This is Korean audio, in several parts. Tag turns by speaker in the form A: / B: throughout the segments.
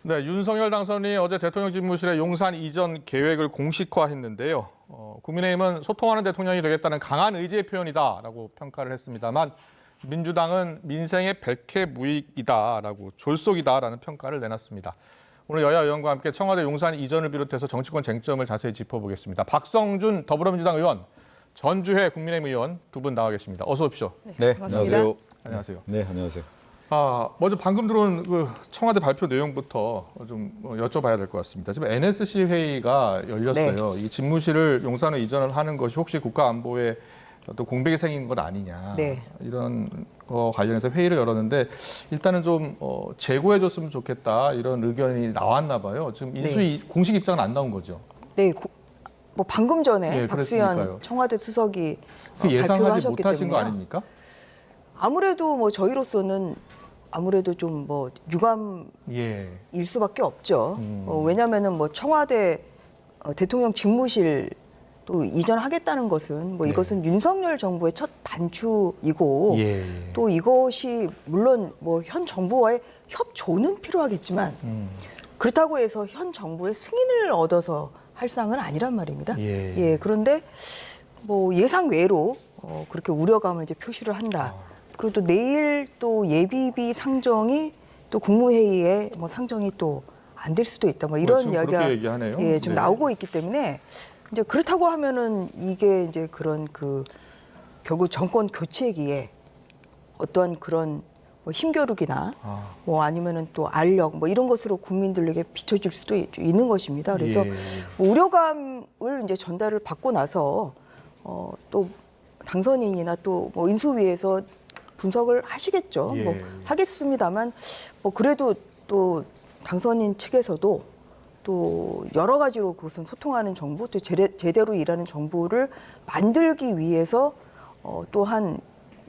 A: 네, 윤석열 당선인이 어제 대통령 집무실에 용산 이전 계획을 공식화했는데요. 국민의힘은 소통하는 대통령이 되겠다는 강한 의지의 표현이다라고 평가를 했습니다만 민주당은 민생의 백해무익이다라고 졸속이다라는 평가를 내놨습니다. 오늘 여야 의원과 함께 청와대 용산 이전을 비롯해서 정치권 쟁점을 자세히 짚어보겠습니다. 박성준 더불어민주당 의원, 전주혜 국민의힘 의원 두 분 나와 계십니다. 어서 오십시오.
B: 네, 안녕하세요.
A: 안녕하세요.
B: 네, 안녕하세요.
A: 먼저 방금 들어온 그 청와대 발표 내용부터 좀 여쭤봐야 될 것 같습니다. 지금 NSC 회의가 열렸어요. 이 집무실을 용산으로 이전을 하는 것이 혹시 국가 안보에 또 공백이 생긴 것 아니냐. 이런 거 관련해서 회의를 열었는데 일단은 좀 재고해줬으면 좋겠다 이런 의견이 나왔나 봐요. 지금 인수위 공식 입장은 안 나온 거죠.
C: 네, 뭐 방금 전에
A: 그랬으니까요.
C: 박수현 청와대 수석이
A: 그
C: 발표를
A: 예상하지
C: 하셨기
A: 못하신 거
C: 때문에요.
A: 아닙니까?
C: 아무래도 뭐 저희로서는 아무래도 좀 뭐 유감일 수밖에 없죠. 왜냐하면은 뭐 청와대 대통령 집무실 또 이전하겠다는 것은 뭐 이것은 윤석열 정부의 첫 단추이고 또 이것이 물론 뭐 현 정부와의 협조는 필요하겠지만 그렇다고 해서 현 정부의 승인을 얻어서 할 사항은 아니란 말입니다. 그런데 뭐 예상 외로 그렇게 우려감을 이제 표시를 한다. 그리고 또 내일 또 예비비 상정이 또 국무회의에 뭐 상정이 또 안 될 수도 있다. 뭐 이런 이야기가 지금 나오고 있기 때문에 이제 그렇다고 하면은 이게 이제 그런 그 결국 정권 교체기에 어떠한 그런 뭐 힘겨루기나 뭐 아니면은 또 알력 뭐 이런 것으로 국민들에게 비춰질 수도 있는 것입니다. 그래서 뭐 우려감을 이제 전달을 받고 나서 또 당선인이나 또 뭐 인수위에서 분석을 하시겠죠. 뭐 하겠습니다만 뭐 그래도 또 당선인 측에서도 또 여러 가지로 그것은 소통하는 정부, 또 제대로 일하는 정부를 만들기 위해서 또한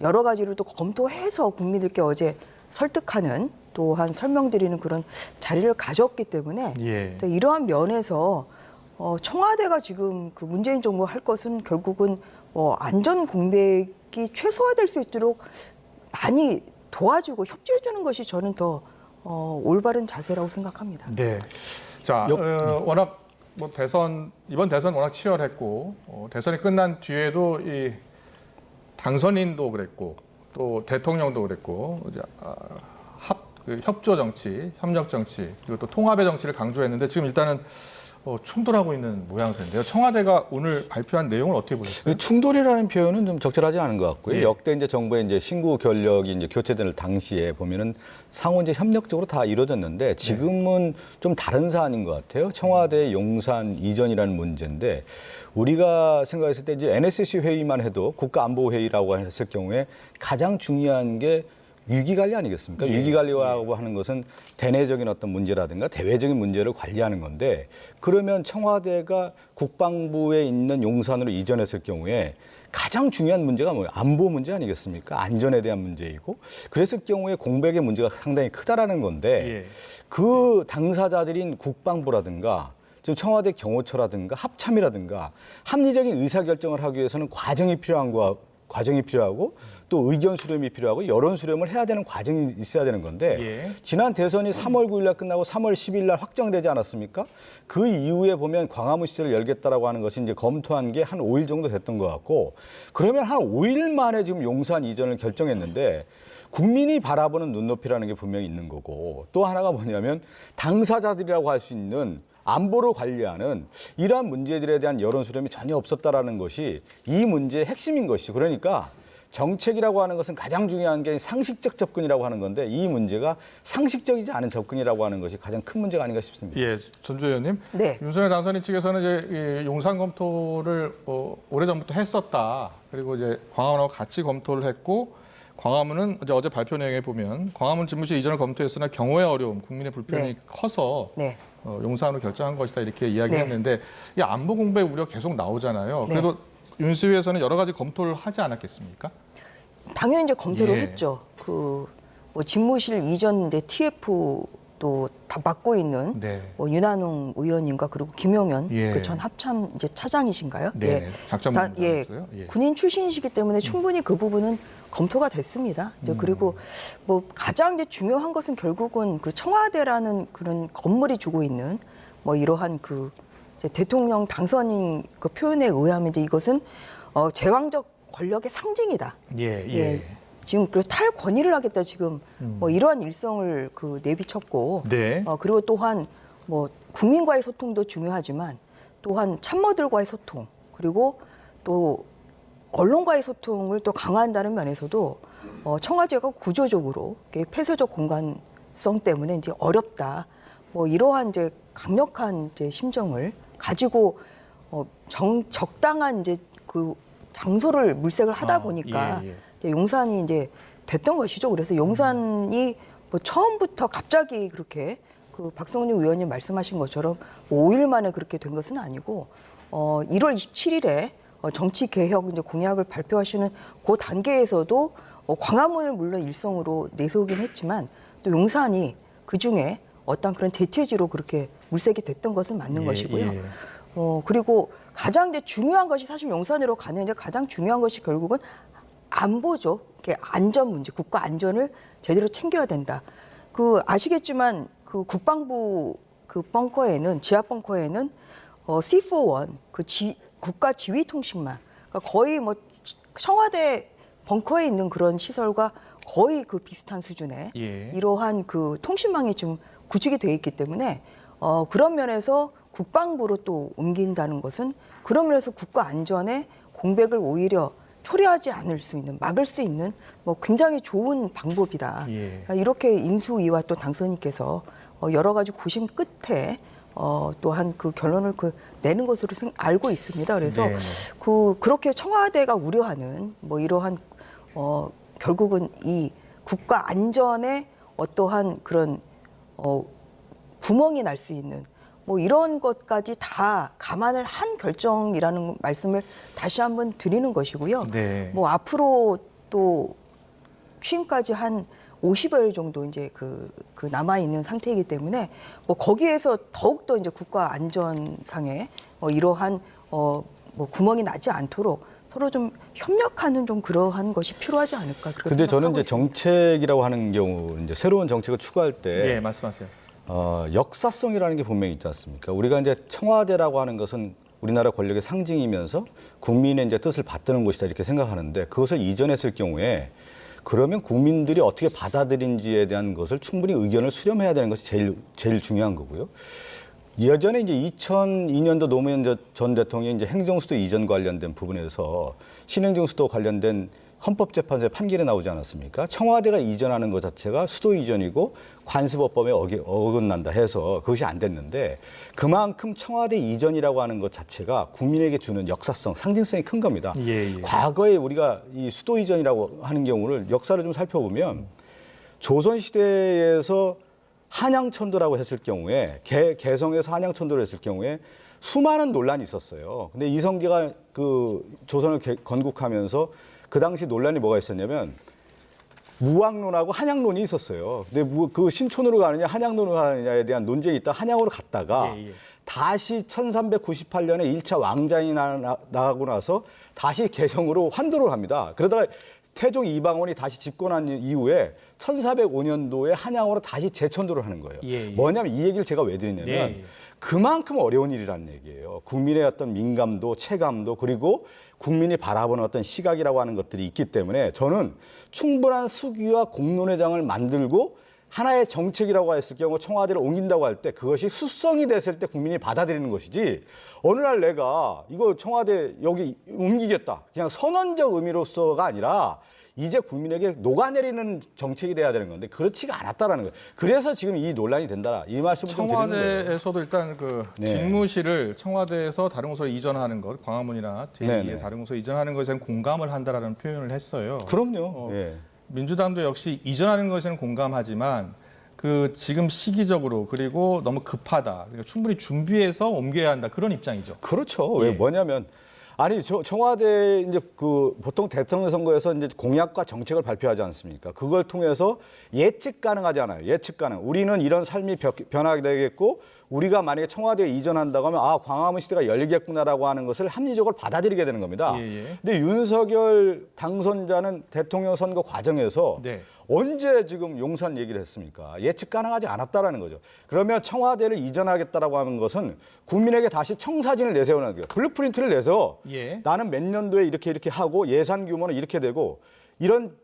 C: 여러 가지를 또 검토해서 국민들께 어제 설득하는 또한 설명드리는 그런 자리를 가졌기 때문에 이러한 면에서 청와대가 지금 그 문재인 정부가 할 것은 결국은 안전 공백이 최소화될 수 있도록 많이 도와주고 협조해주는 것이 저는 더 올바른 자세라고 생각합니다.
A: 네. 자, 워낙 뭐 이번 대선 워낙 치열했고 대선이 끝난 뒤에도 이 당선인도 그랬고 또 대통령도 그랬고 이제 협조 정치, 협력 정치 그리고 또 통합의 정치를 강조했는데 지금 일단은 충돌하고 있는 모양새인데요. 청와대가 오늘 발표한 내용을 어떻게 보셨어요?
B: 충돌이라는 표현은 좀 적절하지 않은 것 같고요. 역대 이제 정부의 이제 신구 권력이 이제 교체될 당시에 보면은 상호 이제 협력적으로 다 이루어졌는데 지금은 좀 다른 사안인 것 같아요. 청와대 용산 이전이라는 문제인데 우리가 생각했을 때 이제 NSC 회의만 해도 국가안보회의라고 했을 경우에 가장 중요한 게 위기관리 아니겠습니까? 위기관리라고 하는 것은 대내적인 어떤 문제라든가 대외적인 문제를 관리하는 건데 그러면 청와대가 국방부에 있는 용산으로 이전했을 경우에 가장 중요한 문제가 뭐예요? 안보 문제 아니겠습니까? 안전에 대한 문제이고 그랬을 경우에 공백의 문제가 상당히 크다라는 건데 그 당사자들인 국방부라든가 지금 청와대 경호처라든가 합참이라든가 합리적인 의사결정을 하기 위해서는 과정이 필요하고 또 의견 수렴이 필요하고 여론 수렴을 해야 되는 과정이 있어야 되는 건데 지난 대선이 3월 9일 날 끝나고 3월 10일 날 확정되지 않았습니까? 그 이후에 보면 광화문 시설을 열겠다라고 하는 것이 이제 검토한 게 한 5일 정도 됐던 것 같고 그러면 한 5일 만에 지금 용산 이전을 결정했는데 국민이 바라보는 눈높이라는 게 분명히 있는 거고 또 하나가 뭐냐면 당사자들이라고 할 수 있는 안보를 관리하는 이러한 문제들에 대한 여론 수렴이 전혀 없었다라는 것이 이 문제의 핵심인 것이죠. 그러니까 정책이라고 하는 것은 가장 중요한 게 상식적 접근이라고 하는 건데 이 문제가 상식적이지 않은 접근이라고 하는 것이 가장 큰 문제가 아닌가 싶습니다.
A: 전주 의원님. 윤석열 당선인 측에서는 이제 용산 검토를 오래전부터 했었다. 그리고 이제 광화문하고 같이 검토를 했고 광화문은 어제 발표 내용에 보면 광화문 집무실 이전을 검토했으나 경호의 어려움, 국민의 불편이 커서 용산으로 결정한 것이다 이렇게 이야기했는데 이 안보 공백 우려 계속 나오잖아요. 그래도 윤수위에서는 여러 가지 검토를 하지 않았겠습니까?
C: 당연히 이제 검토를 했죠. 그 뭐 집무실 이전 이제 TF도 다 맡고 있는 뭐 윤한홍 의원님과 그리고 김용현 그 전 합참 이제 차장이신가요?
A: 작전부였어요.
C: 군인 출신이시기 때문에 충분히 그 부분은 검토가 됐습니다. 이제 그리고 뭐 가장 이제 중요한 것은 결국은 그 청와대라는 그런 건물이 주고 있는 뭐 이러한 그 이제 대통령 당선인 그 표현에 의하면 이제 이것은 제왕적 권력의 상징이다. 예. 지금 그래서 탈권위를 하겠다 지금 뭐 이러한 일성을 그 내비쳤고,
A: 네.
C: 그리고 또한 뭐 국민과의 소통도 중요하지만 또한 참모들과의 소통 그리고 또 언론과의 소통을 또 강화한다는 면에서도 청와대가 구조적으로 폐쇄적 공간성 때문에 이제 어렵다. 뭐 이러한 이제 강력한 이제 심정을 가지고 적당한 이제 그 장소를 물색을 하다 보니까 이제 용산이 이제 됐던 것이죠. 그래서 용산이 뭐 처음부터 갑자기 그렇게 그 박성준 의원님 말씀하신 것처럼 5일 만에 그렇게 된 것은 아니고 1월 27일에 정치 개혁 이제 공약을 발표하시는 그 단계에서도 광화문을 물론 일성으로 내세우긴 했지만 또 용산이 그 중에 어떤 그런 대체지로 그렇게 물색이 됐던 것은 맞는 것이고요. 그리고 가장 이제 중요한 것이 사실 용산으로 가는 이제 가장 중요한 것이 결국은 안보죠. 이렇게 안전 문제, 국가 안전을 제대로 챙겨야 된다. 그 아시겠지만 그 국방부 그 벙커에는 지하 벙커에는 C4원 그 국가 지휘 통신망 그러니까 거의 뭐 청와대 벙커에 있는 그런 시설과 거의 그 비슷한 수준의 이러한 그 통신망이 지금 구축이 돼 있기 때문에 그런 면에서 국방부로 또 옮긴다는 것은 그런 면에서 국가 안전의 공백을 오히려 초래하지 않을 수 있는 막을 수 있는 뭐 굉장히 좋은 방법이다. 이렇게 인수위와 또 당선인께서 여러 가지 고심 끝에 또한 그 결론을 내는 것으로 알고 있습니다. 그래서 그렇게 청와대가 우려하는 뭐 이러한 결국은 이 국가 안전에 어떠한 그런 구멍이 날 수 있는 뭐 이런 것까지 다 감안을 한 결정이라는 말씀을 다시 한번 드리는 것이고요. 뭐 앞으로 또 취임까지 한 50여일 정도 이제 그 남아 있는 상태이기 때문에 뭐 거기에서 더욱 더 이제 국가 안전상에 이러한 뭐 구멍이 나지 않도록 서로 좀 협력하는 좀 그러한 것이 필요하지 않을까 그렇게
B: 근데 저는 이제
C: 있습니다.
B: 정책이라고 하는 경우 이제 새로운 정책을 추구할 때
A: 말씀하세요.
B: 역사성이라는 게 분명히 있지 않습니까? 우리가 이제 청와대라고 하는 것은 우리나라 권력의 상징이면서 국민의 이제 뜻을 받드는 곳이다 이렇게 생각하는데 그것을 이전했을 경우에 그러면 국민들이 어떻게 받아들인지에 대한 것을 충분히 의견을 수렴해야 되는 것이 제일 중요한 거고요. 예전에 이제 2002년도 노무현 전 대통령이 이제 행정수도 이전 관련된 부분에서 신행정수도 관련된 헌법재판소의 판결이 나오지 않았습니까? 청와대가 이전하는 것 자체가 수도 이전이고 관습법범에 어긋난다 해서 그것이 안 됐는데 그만큼 청와대 이전이라고 하는 것 자체가 국민에게 주는 역사성, 상징성이 큰 겁니다. 과거에 우리가 이 수도 이전이라고 하는 경우를 역사를 좀 살펴보면 조선시대에서 한양천도라고 했을 경우에 개성에서 한양천도를 했을 경우에 수많은 논란이 있었어요. 근데 이성계가 그 조선을 건국하면서 그 당시 논란이 뭐가 있었냐면 무왕론하고 한양론이 있었어요. 근데 그 신촌으로 가느냐 한양론으로 가느냐에 대한 논쟁이 있다 한양으로 갔다가 다시 1398년에 1차 왕자이 나가고 나서 다시 개성으로 환도를 합니다. 그러다가 태종 이방원이 다시 집권한 이후에 1405년도에 한양으로 다시 재천도를 하는 거예요. 뭐냐면 이 얘기를 제가 왜 드리냐면 그만큼 어려운 일이라는 얘기예요. 국민의 어떤 민감도, 체감도 그리고 국민이 바라보는 어떤 시각이라고 하는 것들이 있기 때문에 저는 충분한 수기와 공론회장을 만들고 하나의 정책이라고 했을 경우 청와대를 옮긴다고 할 때 그것이 수성이 됐을 때 국민이 받아들이는 것이지 어느 날 내가 이거 청와대 여기 옮기겠다 그냥 선언적 의미로서가 아니라 이제 국민에게 녹아내리는 정책이 돼야 되는 건데 그렇지가 않았다라는 거예요. 그래서 지금 이 논란이 된다. 이 말씀을 좀 드리는 거예요.
A: 청와대에서도 일단 그 집무실을 청와대에서 다른 곳으로 이전하는 것, 광화문이나 제2의 다른 곳으로 이전하는 것에 공감을 한다라는 표현을 했어요.
B: 그럼요.
A: 민주당도 역시 이전하는 것에는 공감하지만 그 지금 시기적으로 그리고 너무 급하다. 그러니까 충분히 준비해서 옮겨야 한다. 그런 입장이죠.
B: 그렇죠. 왜 뭐냐면 아니 청와대 이제 그 보통 대통령 선거에서 이제 공약과 정책을 발표하지 않습니까? 그걸 통해서 예측 가능하지 않아요. 예측 가능. 우리는 이런 삶이 변하게 되겠고 우리가 만약에 청와대에 이전한다고 하면 아 광화문 시대가 열리겠구나라고 하는 것을 합리적으로 받아들이게 되는 겁니다. 근데 윤석열 당선자는 대통령 선거 과정에서
A: 네.
B: 언제 지금 용산 얘기를 했습니까? 예측 가능하지 않았다라는 거죠. 그러면 청와대를 이전하겠다라고 하는 것은 국민에게 다시 청사진을 내세우는 거예요. 블루프린트를 내서
A: 예.
B: 나는 몇 년도에 이렇게 하고 예산 규모는 이렇게 되고 이런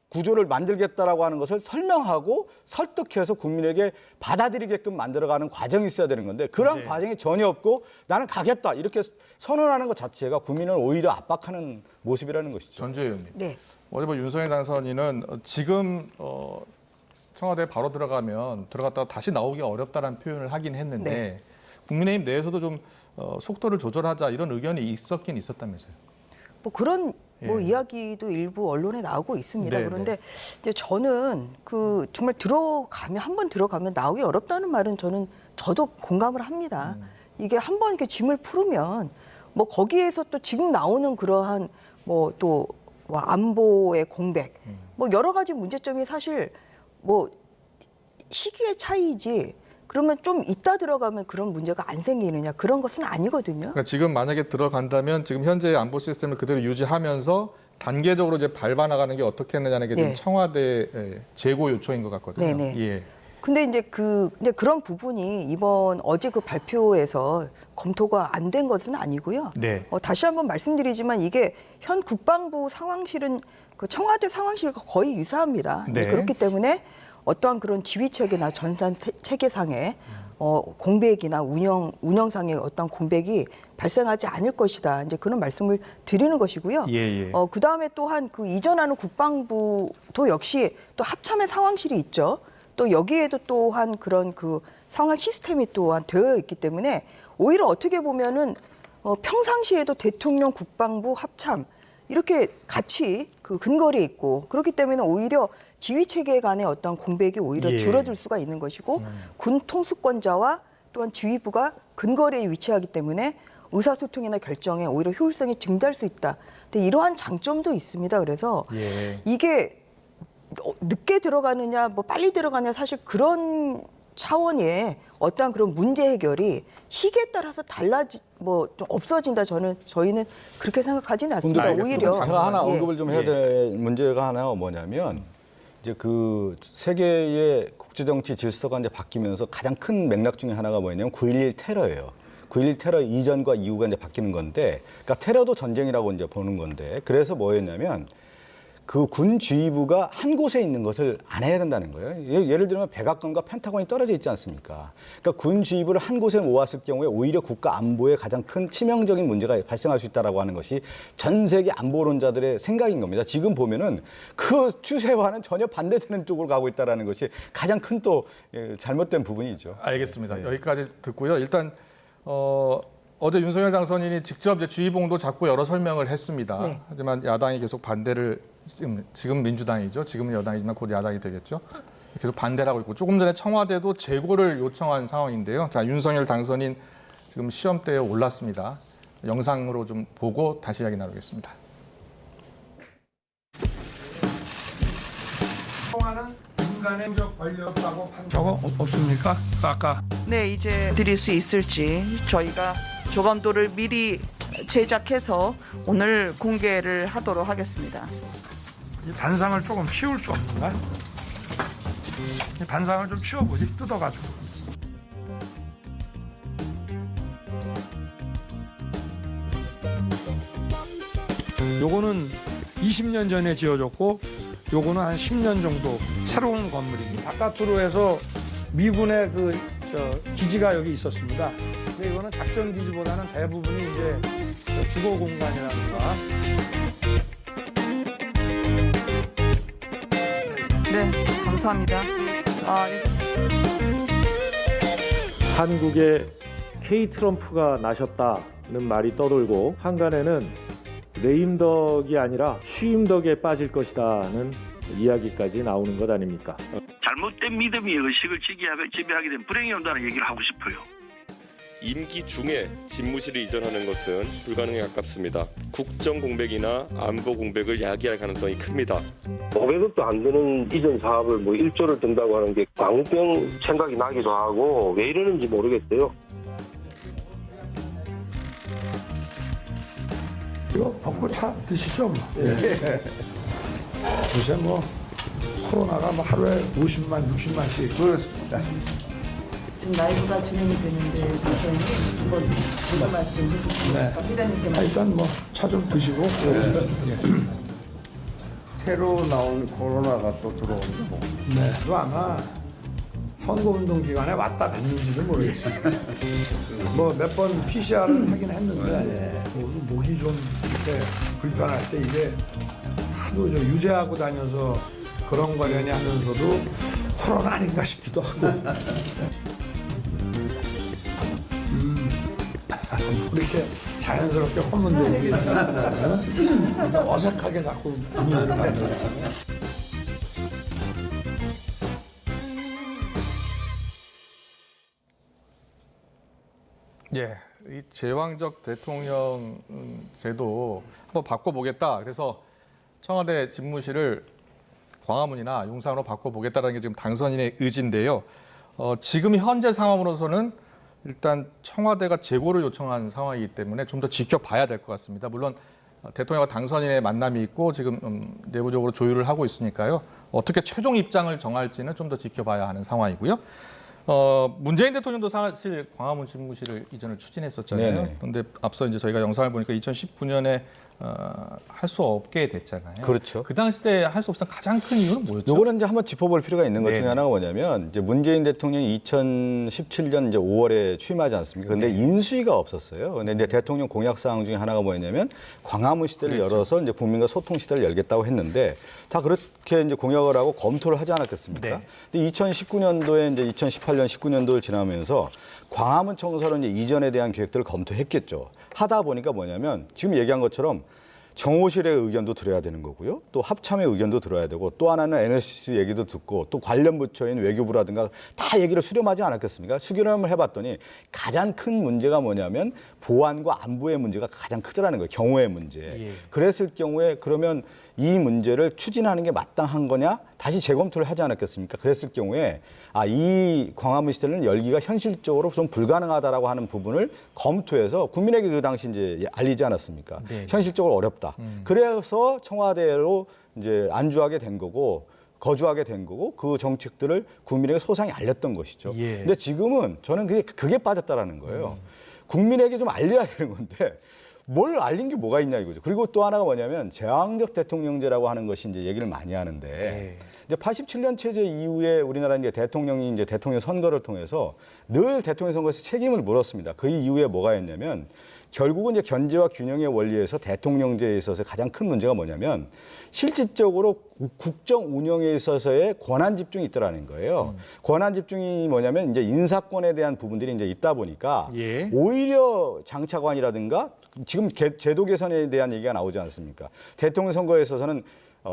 B: 구조를 만들겠다라고 하는 것을 설명하고 설득해서 국민에게 받아들이게끔 만들어가는 과정이 있어야 되는 건데 그런
A: 네.
B: 과정이 전혀 없고 나는 가겠다 이렇게 선언하는 것 자체가 국민을 오히려 압박하는 모습이라는 것이죠.
A: 전주혜 의원님.
C: 네.
A: 어제 뭐 윤석열 당선인은 지금 청와대에 바로 들어갔다가 다시 나오기 어렵다라는 표현을 하긴 했는데
C: 네.
A: 국민의힘 내에서도 좀 속도를 조절하자 이런 의견이 있었긴 있었다면서요.
C: 뭐 그런 뭐
A: 예.
C: 이야기도 일부 언론에 나오고 있습니다.
A: 네,
C: 그런데 이제 저는 그 정말 한 번 들어가면 나오기 어렵다는 말은 저도 공감을 합니다. 이게 한 번 이렇게 짐을 풀으면 뭐 거기에서 또 지금 나오는 그러한 뭐 또 안보의 공백, 뭐 여러 가지 문제점이 사실 뭐 시기의 차이지. 그러면 좀 이따 들어가면 그런 문제가 안 생기느냐 그런 것은 아니거든요.
A: 그러니까 지금 만약에 들어간다면 지금 현재의 안보 시스템을 그대로 유지하면서 단계적으로 이제 밟아나가는 게 어떻겠느냐는 게 지금
C: 네.
A: 청와대 재고 요청인 것 같거든요.
C: 네네.
A: 예.
C: 근데 이제 그런 부분이 이번 어제 그 발표에서 검토가 안 된 것은 아니고요.
A: 네.
C: 다시 한번 말씀드리지만 이게 현 국방부 상황실은 그 청와대 상황실과 거의 유사합니다.
A: 네.
C: 그렇기 때문에 어떠한 그런 지휘 체계나 전산 체계상의 공백이나 운영상의 어떤 공백이 발생하지 않을 것이다. 이제 그런 말씀을 드리는 것이고요.
A: 예.
C: 그 다음에 또한 그 이전하는 국방부도 역시 또 합참의 상황실이 있죠. 또 여기에도 또한 그런 그 상황 시스템이 또한 되어 있기 때문에 오히려 어떻게 보면은 평상시에도 대통령, 국방부, 합참 이렇게 같이 그 근거리에 있고 그렇기 때문에 오히려 지휘 체계 간의 어떤 공백이 오히려
A: 예.
C: 줄어들 수가 있는 것이고 군 통수권자와 또한 지휘부가 근거리에 위치하기 때문에 의사소통이나 결정에 오히려 효율성이 증대할 수 있다. 근데 이러한 장점도 있습니다. 그래서
A: 예.
C: 이게 늦게 들어가느냐, 뭐 빨리 들어가느냐 사실 그런 차원의 어떠한 그런 문제 해결이 시기에 따라서 좀 없어진다. 저희는 그렇게 생각하지는 않습니다.
A: 알겠습니다.
C: 오히려
B: 제가 하나
C: 예.
B: 언급을 좀 해야 될 문제가 하나가 뭐냐면 이제 그 세계의 국제정치 질서가 이제 바뀌면서 가장 큰 맥락 중에 하나가 뭐냐면 9.11 테러예요. 9.11 테러 이전과 이후가 이제 바뀌는 건데, 그러니까 테러도 전쟁이라고 이제 보는 건데, 그래서 뭐였냐면 그 군 지휘부가 한 곳에 있는 것을 안 해야 된다는 거예요. 예를 들면 백악관과 펜타곤이 떨어져 있지 않습니까? 그러니까 군 지휘부를 한 곳에 모았을 경우에 오히려 국가 안보에 가장 큰 치명적인 문제가 발생할 수 있다라고 하는 것이 전 세계 안보론자들의 생각인 겁니다. 지금 보면은 그 추세와는 전혀 반대되는 쪽으로 가고 있다라는 것이 가장 큰 또 잘못된 부분이죠.
A: 알겠습니다. 여기까지 듣고요. 일단 어제 윤석열 당선인이 직접 이제 주의봉도 잡고 여러 설명을 했습니다.
C: 네.
A: 하지만 야당이 계속 반대를 지금 민주당이죠. 지금은 여당이지만 곧 야당이 되겠죠. 계속 반대를 하고 있고 조금 전에 청와대도 재고를 요청한 상황인데요. 자, 윤석열 당선인 지금 시험대에 올랐습니다. 영상으로 좀 보고 다시 이야기 나누겠습니다.
D: 통화는 인간의 권력이라고 저거 없습니까? 아까
E: 네, 이제 드릴 수 있을지 저희가 조감도를 미리 제작해서 오늘 공개를 하도록 하겠습니다.
D: 이 단상을 조금 치울 수 없는가? 이 단상을 좀 치워보지, 뜯어가지고. 요거는 20년 전에 지어졌고 요거는 한 10년 정도 새로운 건물입니다. 바깥으로 해서 미군의 기지가 여기 있었습니다. 근데 이거는 작전 기지보다는 대부분이 이제 주거 공간이라든가.
E: 네, 감사합니다.
F: 한국에 K 트럼프가 나셨다는 말이 떠돌고 한간에는 레임덕이 아니라 취임덕에 빠질 것이다는 이야기까지 나오는 것 아닙니까?
G: 잘못된 믿음이 의식을 지배하게 된 불행이 온다는 얘기를 하고 싶어요. 임기 중에 집무실을 이전하는 것은 불가능에 가깝습니다. 국정 공백이나 안보 공백을 야기할 가능성이 큽니다.
H: 500억도 안 되는 이전 사업을 뭐 1조를 든다고 하는 게 광우병 생각이 나기도 하고 왜 이러는지 모르겠어요.
D: 이거 먹고 차 드시죠 뭐. 요새 뭐 코로나가 뭐 하루에 50만, 60만씩. 그렇습니다.
I: 지금 라이브가 진행이 되는데 선생님 한번 무슨 말씀 해주시면 회장님께
D: 일단 뭐 차 좀 드시고. 예.
J: 새로 나온 코로나가 또 들어오는 거.
D: 네. 또 아마 선거운동 기간에 왔다 갔는지도 모르겠습니다. 뭐 몇 번 PCR을 하긴 했는데 목이 좀 이렇게 불편할 때 이게 하도 저 유세하고 다녀서 그런 거려니 하면서도 코로나 아닌가 싶기도 하고. 이렇게 자연스럽게 허문대지겠다. 어색하게 자꾸 분위기를 만들어요.
A: 예, 이 제왕적 대통령 제도 한번 바꿔보겠다. 그래서 청와대 집무실을 광화문이나 용산으로 바꿔보겠다는 게 지금 당선인의 의지인데요. 지금 현재 상황으로서는 일단 청와대가 재고를 요청한 상황이기 때문에 좀 더 지켜봐야 될 것 같습니다. 물론 대통령과 당선인의 만남이 있고 지금 내부적으로 조율을 하고 있으니까요. 어떻게 최종 입장을 정할지는 좀 더 지켜봐야 하는 상황이고요. 문재인 대통령도 사실 광화문 집무실을 이전을 추진했었잖아요.
B: 네네.
A: 그런데 앞서 이제 저희가 영상을 보니까 2019년에 할 수 없게 됐잖아요.
B: 그렇죠.
A: 그 당시 때 할 수 없었던 가장 큰 이유는 뭐였죠?
B: 요거는 이제 한번 짚어볼 필요가 있는 것 중에
A: 네네.
B: 하나가 뭐냐면 이제 문재인 대통령이 2017년 이제 5월에 취임하지 않습니까? 근데 인수위가 없었어요. 근데 이제 대통령 공약 사항 중에 하나가 뭐였냐면 광화문 시대를
A: 그렇죠.
B: 열어서 이제 국민과 소통 시대를 열겠다고 했는데 다 그렇게 이제 공약을 하고 검토를 하지 않았겠습니까?
A: 네.
B: 근데 2019년도에 이제 2018년 19년도를 지나면서 광화문 청사로 이제 이전에 대한 계획들을 검토했겠죠. 하다 보니까 뭐냐면 지금 얘기한 것처럼 정호실의 의견도 들어야 되는 거고요. 또 합참의 의견도 들어야 되고 또 하나는 NSC 얘기도 듣고 또 관련 부처인 외교부라든가 다 얘기를 수렴하지 않았겠습니까? 수렴을 해봤더니 가장 큰 문제가 뭐냐면 보안과 안보의 문제가 가장 크더라는 거예요. 경호의 문제.
A: 예.
B: 그랬을 경우에 그러면 이 문제를 추진하는 게 마땅한 거냐? 다시 재검토를 하지 않았겠습니까? 그랬을 경우에 이 광화문 시대는 열기가 현실적으로 좀 불가능하다라고 하는 부분을 검토해서 국민에게 그 당시 이제 알리지 않았습니까?
A: 네.
B: 현실적으로 어렵다. 그래서 청와대로 이제 안주하게 된 거고 거주하게 된 거고 그 정책들을 국민에게 소상히 알렸던 것이죠.
A: 예.
B: 근데 지금은 저는 그게 빠졌다라는 거예요. 국민에게 좀 알려야 되는 건데 뭘 알린 게 뭐가 있냐 이거죠. 그리고 또 하나가 뭐냐면 제왕적 대통령제라고 하는 것이 이제 얘기를 많이 하는데
A: 네.
B: 이제 87년 체제 이후에 우리나라 이제 대통령이 이제 대통령 선거를 통해서 늘 대통령 선거에서 책임을 물었습니다. 그 이후에 뭐가 있냐면 결국은 이제 견제와 균형의 원리에서 대통령제에 있어서 가장 큰 문제가 뭐냐면 실질적으로 국정 운영에 있어서의 권한 집중이 있더라는 거예요. 권한 집중이 뭐냐면 이제 인사권에 대한 부분들이 이제 있다 보니까
A: 예.
B: 오히려 장차관이라든가 지금 제도 개선에 대한 얘기가 나오지 않습니까? 대통령 선거에 있어서는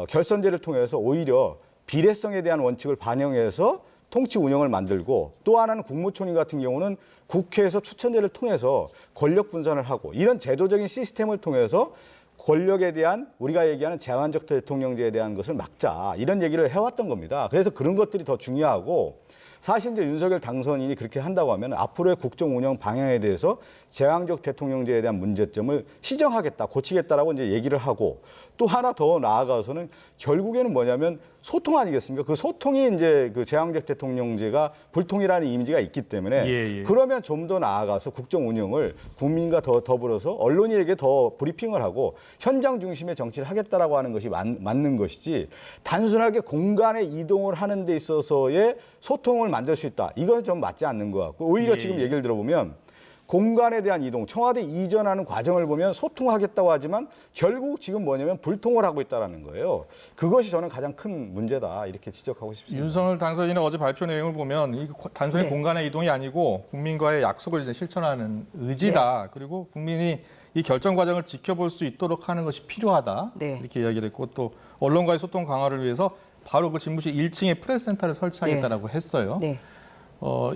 B: 결선제를 통해서 오히려 비례성에 대한 원칙을 반영해서 통치 운영을 만들고 또 하나는 국무총리 같은 경우는 국회에서 추천제를 통해서 권력 분산을 하고 이런 제도적인 시스템을 통해서 권력에 대한 우리가 얘기하는 제왕적 대통령제에 대한 것을 막자 이런 얘기를 해왔던 겁니다. 그래서 그런 것들이 더 중요하고 사실 이제 윤석열 당선인이 그렇게 한다고 하면 앞으로의 국정 운영 방향에 대해서 제왕적 대통령제에 대한 문제점을 시정하겠다, 고치겠다라고 이제 얘기를 하고 또 하나 더 나아가서는 결국에는 뭐냐면 소통 아니겠습니까? 그 소통이 이제 그 제왕적 대통령제가 불통이라는 이미지가 있기 때문에
A: 예.
B: 그러면 좀 더 나아가서 국정 운영을 국민과 더불어서 언론인에게 더 브리핑을 하고 현장 중심의 정치를 하겠다라고 하는 것이 맞는 것이지 단순하게 공간의 이동을 하는 데 있어서의 소통을 만들 수 있다. 이건 좀 맞지 않는 것 같고 오히려
A: 예.
B: 지금 얘기를 들어보면 공간에 대한 이동, 청와대 이전하는 과정을 보면 소통하겠다고 하지만 결국 지금 뭐냐면 불통을 하고 있다는 거예요. 그것이 저는 가장 큰 문제다 이렇게 지적하고 싶습니다.
A: 윤석열 당선인의 어제 발표 내용을 보면 이 단순히
C: 네.
A: 공간의 이동이 아니고 국민과의 약속을 이제 실천하는 의지다. 그리고 국민이 이 결정 과정을 지켜볼 수 있도록 하는 것이 필요하다.
C: 네.
A: 이렇게 이야기를 했고 또 언론과의 소통 강화를 위해서 바로 그 집무실 1층에 프레스센터를 설치하겠다라고 했어요.
C: 네.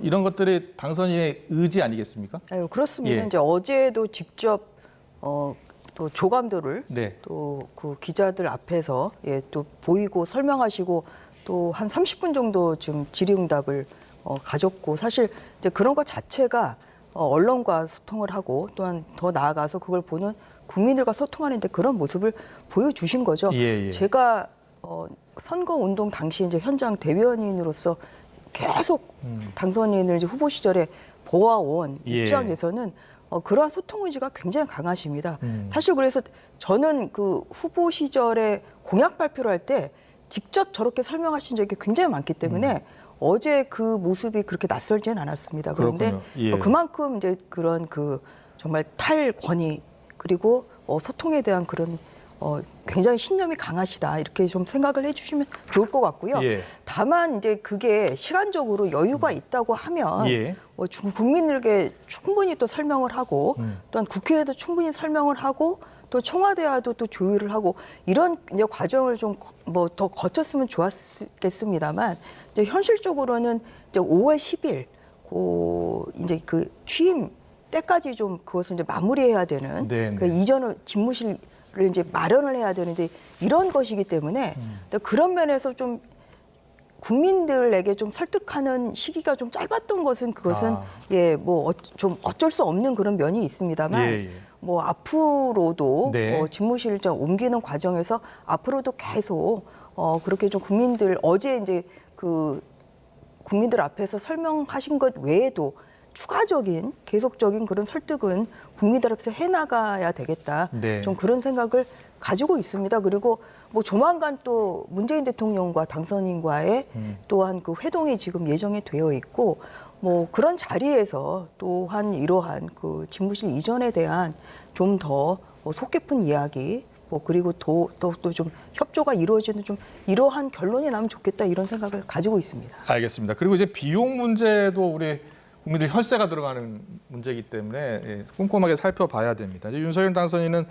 A: 이런 것들이 당선인의 의지 아니겠습니까?
C: 아유, 그렇습니다.
A: 예.
C: 이제 어제도 직접 또 조감도를
A: 네.
C: 또 그 기자들 앞에서 또 보이고 설명하시고 또 한 30분 정도 지금 질의응답을 가졌고 사실 이제 그런 것 자체가 언론과 소통을 하고 또한 더 나아가서 그걸 보는 국민들과 소통하는데 그런 모습을 보여주신 거죠.
A: 예.
C: 제가 선거 운동 당시 이제 현장 대변인으로서 계속 당선인을 이제 후보 시절에 보아온
A: 예.
C: 입장에서는 그러한 소통 의지가 굉장히 강하십니다. 사실 그래서 저는 그 후보 시절에 공약 발표를 할 때 직접 저렇게 설명하신 적이 굉장히 많기 때문에 어제 그 모습이 그렇게 낯설지는 않았습니다. 그런데
A: 그렇군요. 예.
C: 그만큼 이제 그런 그 정말 탈권위 그리고 소통에 대한 그런 굉장히 신념이 강하시다 이렇게 좀 생각을 해주시면 좋을 것 같고요.
A: 예.
C: 다만 이제 그게 시간적으로 여유가 있다고 하면
A: 예.
C: 국민들에게 충분히 또 설명을 하고 또한 국회에도 충분히 설명을 하고 또 청와대와도 또 조율을 하고 이런 이제 과정을 좀 뭐 더 거쳤으면 좋았겠습니다만 이제 현실적으로는 이제 5월 10일 이제 그 취임 때까지 좀 그것을 이제 마무리해야 되는
A: 네,
C: 그
A: 네.
C: 이전을 집무실을 이제 마련을 해야 되는 이제 이런 것이기 때문에 그런 면에서 좀 국민들에게 좀 설득하는 시기가 좀 짧았던 것은 그것은 좀 어쩔 수 없는 그런 면이 있습니다만
A: 예.
C: 뭐 앞으로도
A: 네.
C: 집무실을 좀 옮기는 과정에서 앞으로도 계속 그렇게 좀 국민들 어제 이제 그 국민들 앞에서 설명하신 것 외에도 추가적인 계속적인 그런 설득은 국민들 앞에서 해나가야 되겠다.
A: 네.
C: 좀 그런 생각을 가지고 있습니다. 그리고 뭐 조만간 또 문재인 대통령과 당선인과의 또한 그 회동이 지금 예정이 되어 있고 뭐 그런 자리에서 또한 이러한 그 집무실 이전에 대한 좀 더 속 깊은 이야기 그리고 또 좀 협조가 이루어지는 좀 이러한 결론이 나면 좋겠다 이런 생각을 가지고 있습니다.
A: 알겠습니다. 그리고 이제 비용 문제도 우리 국민들 혈세가 들어가는 문제이기 때문에 꼼꼼하게 살펴봐야 됩니다. 이제 윤석열 당선인은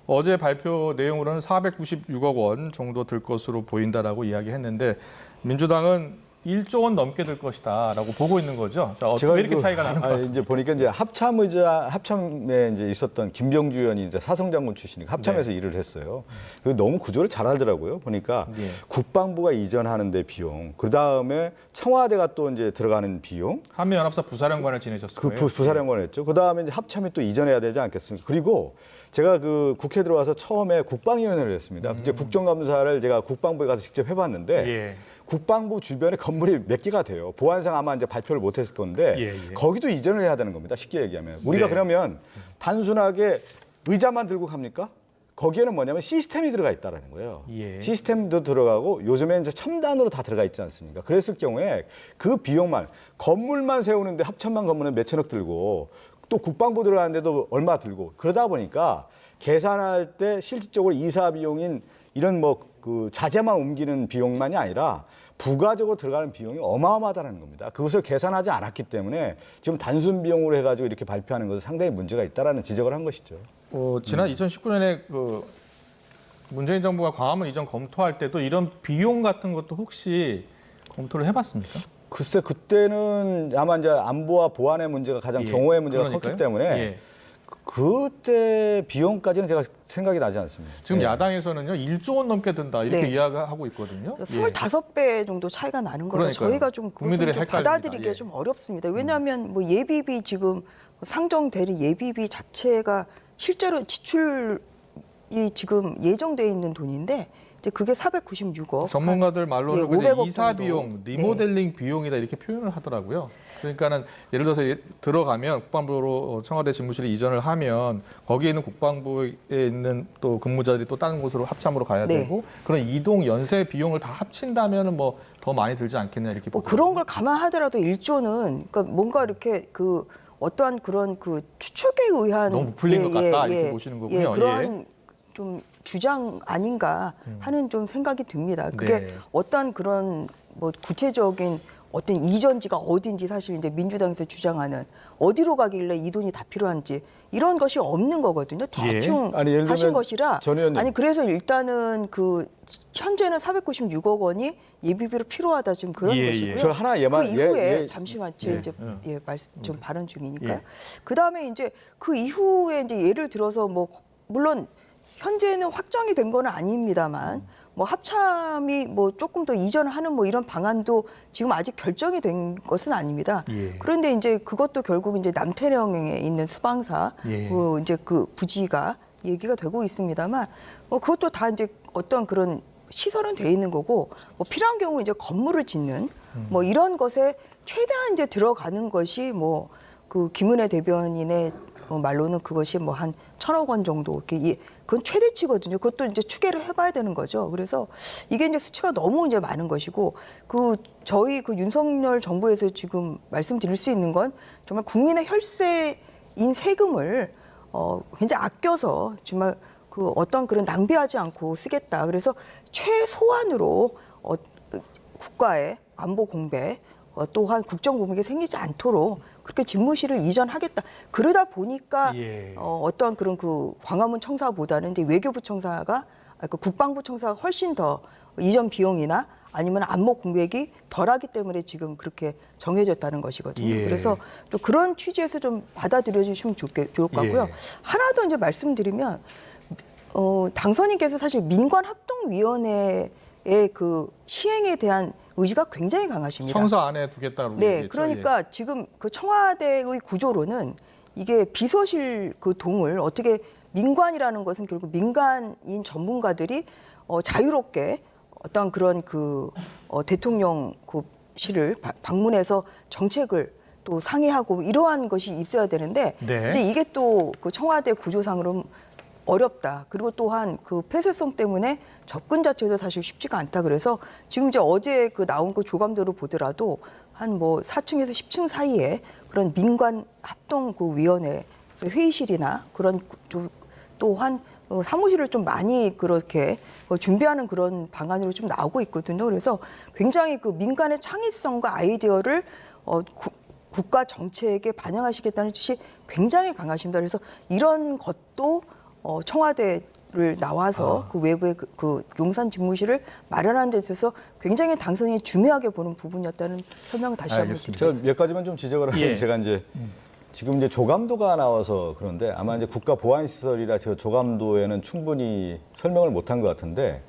A: 어제 발표 내용으로는 496억 원 정도 들 것으로 보인다라고 이야기했는데 민주당은 1조 원 넘게 들 것이다라고 보고 있는 거죠. 자, 어떻게 이렇게 차이가 나는 것 같습니다.
B: 이제 보니까 이제 합참에 이제 있었던 김병주 의원이 이제 사성장군 출신이니까 합참에서 일을 했어요. 그 너무 구조를 잘 알더라고요. 보니까 국방부가 이전하는데 비용, 그 다음에 청와대가 또 이제 들어가는 비용,
A: 한미연합사 부사령관을 지내셨을 거예요.
B: 부사령관을 했죠. 그 다음에 이제 합참이 또 이전해야 되지 않겠습니까? 그리고 제가 그 국회 들어와서 처음에 국방위원회를 했습니다. 이제 국정감사를 제가 국방부에 가서 직접 해봤는데. 국방부 주변에 건물이 몇 개가 돼요. 보안상 아마 이제 발표를 못했을 건데 거기도 이전을 해야 되는 겁니다. 쉽게 얘기하면 우리가 그러면 단순하게 의자만 들고 갑니까? 거기에는 뭐냐면 시스템이 들어가 있다라는 거예요. 시스템도 들어가고 요즘에 이제 첨단으로 다 들어가 있지 않습니까? 그랬을 경우에 그 비용만 건물만 세우는데 합참만 건물은 몇천억 들고 또 국방부 들어가는데도 얼마 들고 그러다 보니까 계산할 때 실질적으로 이사 비용인 이런 그 자재만 옮기는 비용만이 아니라 부가적으로 들어가는 비용이 어마어마하다는 겁니다. 그것을 계산하지 않았기 때문에 지금 단순 비용으로 해가지고 이렇게 발표하는 것은 상당히 문제가 있다라는 지적을 한 것이죠.
A: 지난 2019년에 그 문재인 정부가 광화문 이전 검토할 때도 이런 비용 같은 것도 혹시 검토를 해봤습니까?
B: 글쎄 그때는 아마 이제 안보와 보안의 문제가 가장 경호의 문제가 컸기 때문에 그때 비용까지는 제가 생각이 나지 않습니다.
A: 지금 야당에서는요 1조 원 넘게 든다 이렇게 이야기하고 있거든요.
C: 25배 정도 차이가 나는 거라 저희가 좀 그것을 좀 받아들이기 좀 어렵습니다. 왜냐하면 뭐 예비비 지금 상정될 예비비 자체가 실제로 지출이 지금 예정돼 있는 돈인데 이제 그게 496억.
A: 전문가들 말로는
C: 500억
A: 이사
C: 정도.
A: 비용, 리모델링 비용이다 이렇게 표현을 하더라고요. 그러니까는 예를 들어서 들어가면 국방부로 청와대 집무실에 이전을 하면 거기에 있는 국방부에 있는 또 근무자들이 또 다른 곳으로 합참으로 가야 되고 그런 이동 연세 비용을 다 합친다면은 뭐 더 많이 들지 않겠냐 이렇게
C: 뭐 그런 걸 감안하더라도 1조는 그러니까 뭔가 이렇게 그 어떠한 그런 그 추측에 의한
A: 너무 부풀린 것 같다 이렇게 보시는 거군요.
C: 그런 좀 주장 아닌가 하는 좀 생각이 듭니다. 그게 어떤 그런 뭐 구체적인 어떤 이전지가 어딘지 사실 이제 민주당에서 주장하는 어디로 가길래 이 돈이 다 필요한지 이런 것이 없는 거거든요. 대충
B: 아니, 예를
C: 하신
B: 들면
C: 것이라
B: 전 의원님.
C: 아니 그래서 일단은 그 현재는 496억 원이 예비비로 필요하다 지금 그런 것이고요.
B: 저 하나
C: 그 이후에 잠시만 제 이제 말씀 좀 발언 중이니까요. 그 다음에 이제 그 이후에 이제 예를 들어서 뭐 물론 현재는 확정이 된 건 아닙니다만 뭐 합참이 뭐 조금 더 이전하는 뭐 이런 방안도 지금 아직 결정이 된 것은 아닙니다. 그런데 이제 그것도 결국 이제 남태령에 있는 수방사 그 이제 그 부지가 얘기가 되고 있습니다만 뭐 그것도 다 이제 어떤 그런 시설은 돼 있는 거고 뭐 필요한 경우 이제 건물을 짓는 뭐 이런 것에 최대한 이제 들어가는 것이 뭐 그 김은혜 대변인의 말로는 그것이 뭐 한 1,000억 원 정도 이렇게 그건 최대치거든요. 그것도 이제 추계를 해봐야 되는 거죠. 그래서 이게 이제 수치가 너무 이제 많은 것이고 그 저희 그 윤석열 정부에서 지금 말씀드릴 수 있는 건 정말 국민의 혈세인 세금을 굉장히 아껴서 정말 그 어떤 그런 낭비하지 않고 쓰겠다. 그래서 최소한으로 국가의 안보 공백 또한 국정 공백이 생기지 않도록 그렇게 집무실을 이전하겠다. 그러다 보니까 어떤 그런 그 광화문 청사보다는 이제 외교부 청사가 그 국방부 청사가 훨씬 더 이전 비용이나 아니면 안보 공백이 덜하기 때문에 지금 그렇게 정해졌다는 것이거든요. 그래서 또 그런 취지에서 좀 받아들여 주시면 좋을 것 같고요. 하나 더 이제 말씀드리면 당선인께서 사실 민관합동위원회의 그 시행에 대한 의지가 굉장히 강하십니다.
A: 청사 안에 두겠다고.
C: 네,
A: 얘기했죠.
C: 그러니까 지금 그 청와대의 구조로는 이게 비서실 그 동을 어떻게 민관이라는 것은 결국 민간인 전문가들이 자유롭게 어떤 그런 그 대통령실을 방문해서 정책을 또 상의하고 이러한 것이 있어야 되는데 이제 이게 또 그 청와대 구조상으로 어렵다. 그리고 또한 그 폐쇄성 때문에 접근 자체도 사실 쉽지가 않다. 그래서 지금 이제 어제 그 나온 그 조감도를 보더라도 한 뭐 4층에서 10층 사이에 그런 민관 합동 그 위원회 회의실이나 그런 또한 사무실을 좀 많이 그렇게 준비하는 그런 방안으로 좀 나오고 있거든요. 그래서 굉장히 그 민간의 창의성과 아이디어를 국가 정책에 반영하시겠다는 뜻이 굉장히 강하십니다. 그래서 이런 것도 청와대를 나와서 그 외부의 그 용산 집무실을 마련하는 데 있어서 굉장히 당선인이 중요하게 보는 부분이었다는 설명을 다시 한번 드리겠습니다.
B: 저 몇 가지만 좀 지적을 하면 제가 이제 지금 이제 조감도가 나와서 그런데 아마 이제 국가보안시설이라 저 조감도에는 충분히 설명을 못한 것 같은데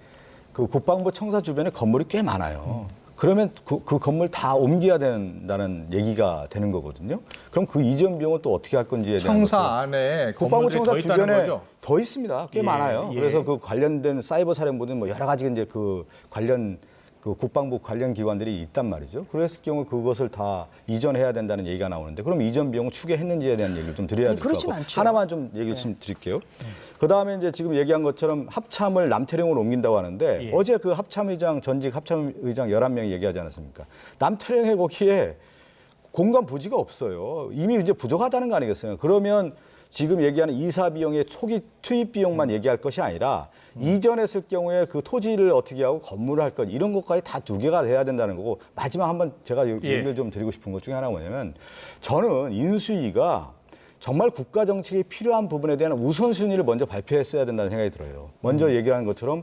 B: 그 국방부 청사 주변에 건물이 꽤 많아요. 그러면 그 건물 다 옮겨야 된다는 얘기가 되는 거거든요. 그럼 그 이전 비용을 또 어떻게 할 건지에 대한
A: 청사
B: 것도
A: 안에
B: 국방부
A: 건물들이
B: 청사
A: 더 있다는
B: 주변에
A: 거죠?
B: 더 있습니다. 꽤 많아요. 그래서 그 관련된 사이버 사령부든 뭐 여러 가지 이제 그 관련 그 국방부 관련 기관들이 있단 말이죠. 그랬을 경우 그것을 다 이전해야 된다는 얘기가 나오는데 그럼 이전 비용 추계했는지에 대한 얘기를 좀 드려야 될 것 같고
C: 않죠.
B: 하나만 좀 얘기를 좀 드릴게요. 그다음에 이제 지금 얘기한 것처럼 합참을 남태령으로 옮긴다고 하는데 어제 그 합참의장 전직 합참의장 11명이 얘기하지 않았습니까? 남태령에 거기에 공간 부지가 없어요. 이미 이제 부족하다는 거 아니겠어요? 그러면 지금 얘기하는 이사 비용의 초기 투입 비용만 얘기할 것이 아니라 이전했을 경우에 그 토지를 어떻게 하고 건물을 할 것 이런 것까지 다 두 개가 돼야 된다는 거고 마지막 한번 제가 얘기를 좀 드리고 싶은 것 중에 하나가 뭐냐면 저는 인수위가 정말 국가 정책에 필요한 부분에 대한 우선순위를 먼저 발표했어야 된다는 생각이 들어요. 먼저 얘기한 것처럼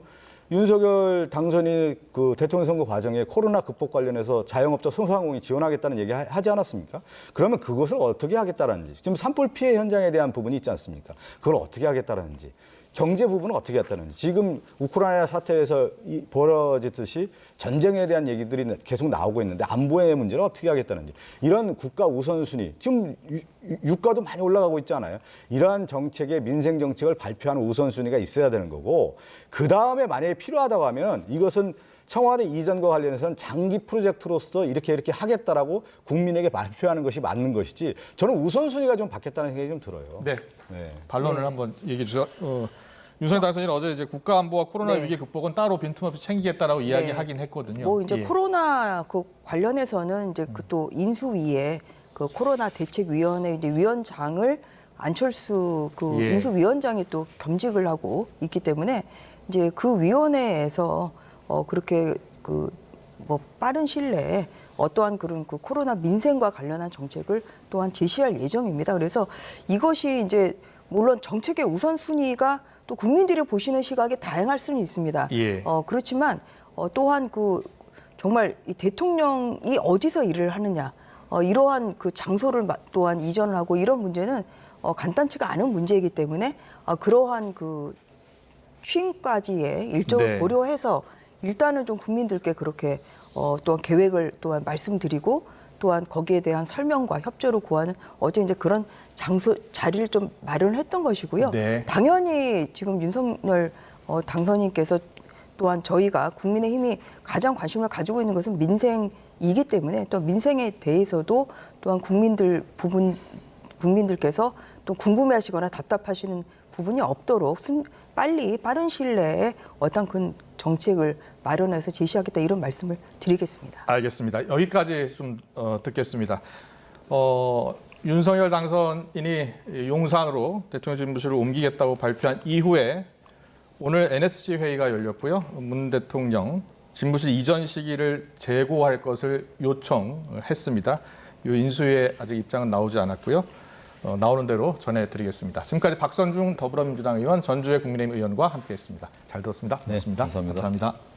B: 윤석열 당선인 그 대통령 선거 과정에 코로나 극복 관련해서 자영업자 소상공인 지원하겠다는 얘기 하지 않았습니까? 그러면 그것을 어떻게 하겠다라는지 지금 산불 피해 현장에 대한 부분이 있지 않습니까? 그걸 어떻게 하겠다라는지 경제 부분은 어떻게 하겠다는지 지금 우크라이나 사태에서 벌어지듯이 전쟁에 대한 얘기들이 계속 나오고 있는데 안보의 문제를 어떻게 하겠다는지 이런 국가 우선순위 지금 유가도 많이 올라가고 있잖아요. 이러한 정책의 민생 정책을 발표하는 우선순위가 있어야 되는 거고 그다음에 만약에 필요하다고 하면 이것은 청와대 이전과 관련해서는 장기 프로젝트로서 이렇게 하겠다라고 국민에게 발표하는 것이 맞는 것이지 저는 우선순위가 좀 바뀌었다는 생각이 좀 들어요.
A: 네. 반론을 한번 얘기해 주세요. 윤석열 당선인은 어제 이제 국가안보와 코로나 위기 극복은 따로 빈틈없이 챙기겠다라고 이야기하긴 했거든요.
C: 뭐 이제 코로나 그 관련해서는 이제 그 또 인수위에 그 코로나 대책위원회 이제 위원장을 안철수 그 인수위원장이 또 겸직을 하고 있기 때문에 이제 그 위원회에서 그렇게 그 뭐 빠른 시일 내에 어떠한 그런 그 코로나 민생과 관련한 정책을 또한 제시할 예정입니다. 그래서 이것이 이제 물론 정책의 우선순위가 또 국민들이 보시는 시각이 다양할 수는 있습니다.
A: 예.
C: 그렇지만 또한 그 정말 이 대통령이 어디서 일을 하느냐 이러한 그 장소를 또한 이전을 하고 이런 문제는 간단치가 않은 문제이기 때문에 그러한 그 취임까지의 일정을
A: 네.
C: 고려해서 일단은 좀 국민들께 그렇게 또한 계획을 또한 말씀드리고 또한 거기에 대한 설명과 협조를 구하는 어제 이제 그런 자리를 좀 마련했던 것이고요.
A: 네.
C: 당연히 지금 윤석열 당선인께서 또한 저희가 국민의힘이 가장 관심을 가지고 있는 것은 민생이기 때문에 또 민생에 대해서도 또한 국민들께서 또 궁금해하시거나 답답하시는 부분이 없도록 빨리 빠른 시일 내에 어떤 그 정책을 마련해서 제시하겠다 이런 말씀을 드리겠습니다.
A: 알겠습니다. 여기까지 좀 듣겠습니다. 윤석열 당선인이 용산으로 대통령 집무실을 옮기겠다고 발표한 이후에 오늘 NSC 회의가 열렸고요. 문 대통령 집무실 이전 시기를 재고할 것을 요청했습니다. 이 인수위에 아직 입장은 나오지 않았고요. 나오는 대로 전해드리겠습니다. 지금까지 박선중 더불어민주당 의원, 전주의 국민의힘 의원과 함께했습니다. 잘 들었습니다. 고맙습니다.
B: 감사합니다.
A: 감사합니다.